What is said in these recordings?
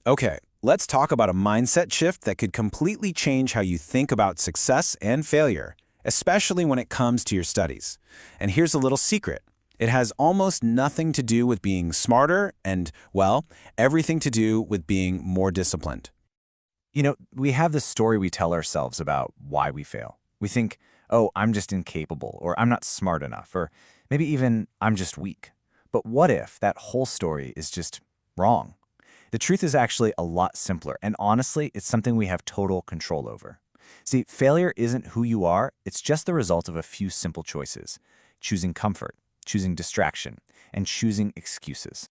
Okay, let's talk about a mindset shift that could completely change how you think about success and failure, especially when it comes to your studies. And here's a little secret. It has almost nothing to do with being smarter and, well, everything to do with being more disciplined. We have this story we tell ourselves about why we fail. We think, oh, I'm just incapable, or I'm not smart enough, or maybe even I'm just weak. But what if that whole story is just wrong? The truth is actually a lot simpler, and honestly, it's something we have total control over. See, failure isn't who you are, it's just the result of a few simple choices: choosing comfort, choosing distraction, and choosing excuses.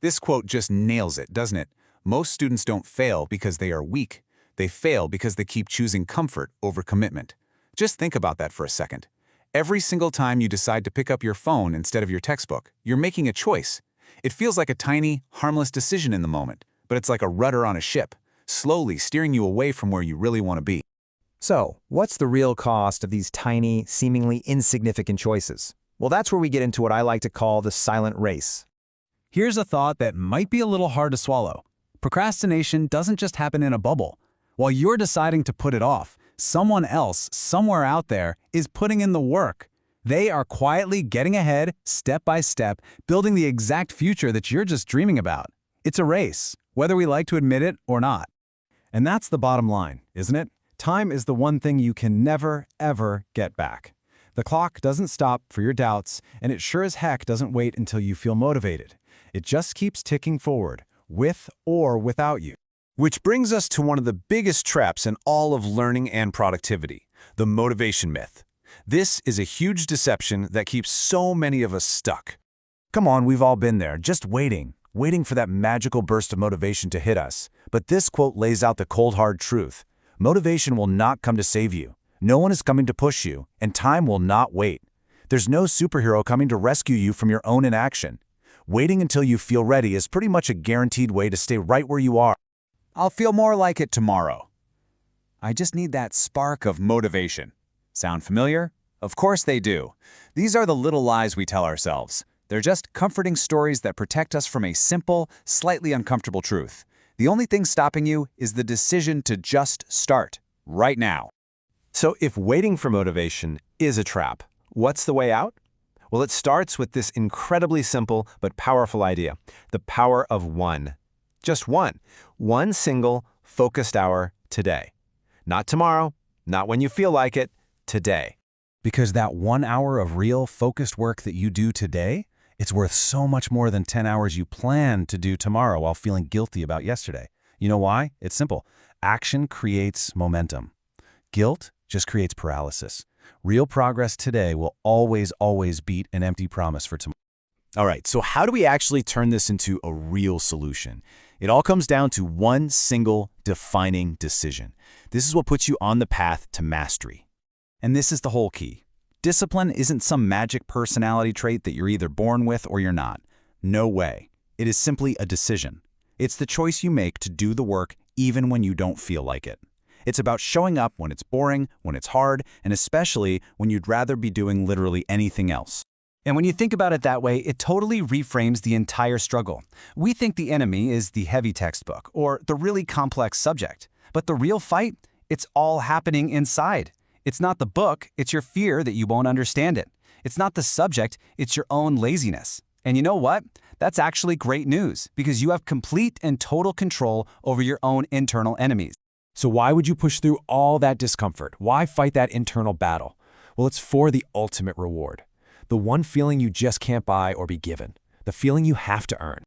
This quote just nails it, doesn't it? Most students don't fail because they are weak. They fail because they keep choosing comfort over commitment. Just think about that for a second. Every single time you decide to pick up your phone instead of your textbook, you're making a choice. It feels like a tiny, harmless decision in the moment, but it's like a rudder on a ship, slowly steering you away from where you really want to be. So, what's the real cost of these tiny, seemingly insignificant choices? Well, that's where we get into what I like to call the silent race. Here's a thought that might be a little hard to swallow. Procrastination doesn't just happen in a bubble. While you're deciding to put it off, someone else, somewhere out there, is putting in the work. They are quietly getting ahead, step by step, building the exact future that you're just dreaming about. It's a race, whether we like to admit it or not. And that's the bottom line, isn't it? Time is the one thing you can never, ever get back. The clock doesn't stop for your doubts, and it sure as heck doesn't wait until you feel motivated. It just keeps ticking forward, with or without you. Which brings us to one of the biggest traps in all of learning and productivity, the motivation myth. This is a huge deception that keeps so many of us stuck. Come on, we've all been there, just waiting for that magical burst of motivation to hit us. But this quote lays out the cold, hard truth. Motivation will not come to save you. No one is coming to push you, and time will not wait. There's no superhero coming to rescue you from your own inaction. Waiting until you feel ready is pretty much a guaranteed way to stay right where you are. I'll feel more like it tomorrow. I just need that spark of motivation. Sound familiar? Of course they do. These are the little lies we tell ourselves. They're just comforting stories that protect us from a simple, slightly uncomfortable truth. The only thing stopping you is the decision to just start, right now. So if waiting for motivation is a trap, what's the way out? Well, it starts with this incredibly simple but powerful idea, the power of one. Just one. One single, focused hour today. Not tomorrow, not when you feel like it, today. Because that 1 hour of real, focused work that you do today, it's worth so much more than 10 hours you plan to do tomorrow while feeling guilty about yesterday. You know why? It's simple. Action creates momentum. Guilt just creates paralysis. Real progress today will always, always beat an empty promise for tomorrow. All right, so how do we actually turn this into a real solution? It all comes down to one single defining decision. This is what puts you on the path to mastery. And this is the whole key. Discipline isn't some magic personality trait that you're either born with or you're not. No way. It is simply a decision. It's the choice you make to do the work even when you don't feel like it. It's about showing up when it's boring, when it's hard, and especially when you'd rather be doing literally anything else. And when you think about it that way, it totally reframes the entire struggle. We think the enemy is the heavy textbook or the really complex subject. But the real fight, it's all happening inside. It's not the book, it's your fear that you won't understand it. It's not the subject, it's your own laziness. And you know what? That's actually great news because you have complete and total control over your own internal enemies. So why would you push through all that discomfort? Why fight that internal battle? Well, it's for the ultimate reward. The one feeling you just can't buy or be given. The feeling you have to earn.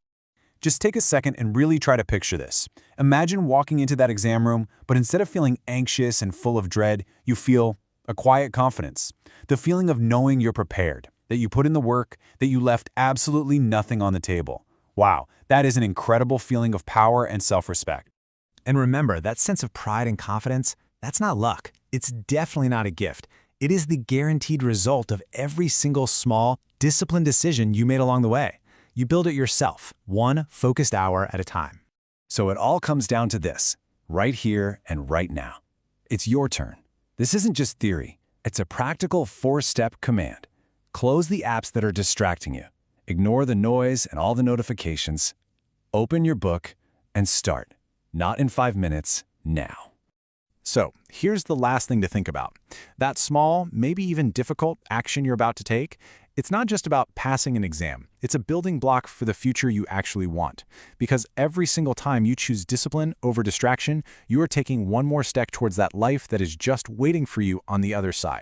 Just take a second and really try to picture this. Imagine walking into that exam room, but instead of feeling anxious and full of dread, you feel a quiet confidence. The feeling of knowing you're prepared, that you put in the work, that you left absolutely nothing on the table. Wow, that is an incredible feeling of power and self-respect. And remember, that sense of pride and confidence, that's not luck. It's definitely not a gift. It is the guaranteed result of every single small, disciplined decision you made along the way. You build it yourself, one focused hour at a time. So it all comes down to this, right here and right now. It's your turn. This isn't just theory. It's a practical 4-step command. Close the apps that are distracting you. Ignore the noise and all the notifications. Open your book and start. Not in 5 minutes, now. So, here's the last thing to think about. That small, maybe even difficult action you're about to take, it's not just about passing an exam. It's a building block for the future you actually want. Because every single time you choose discipline over distraction, you are taking one more step towards that life that is just waiting for you on the other side.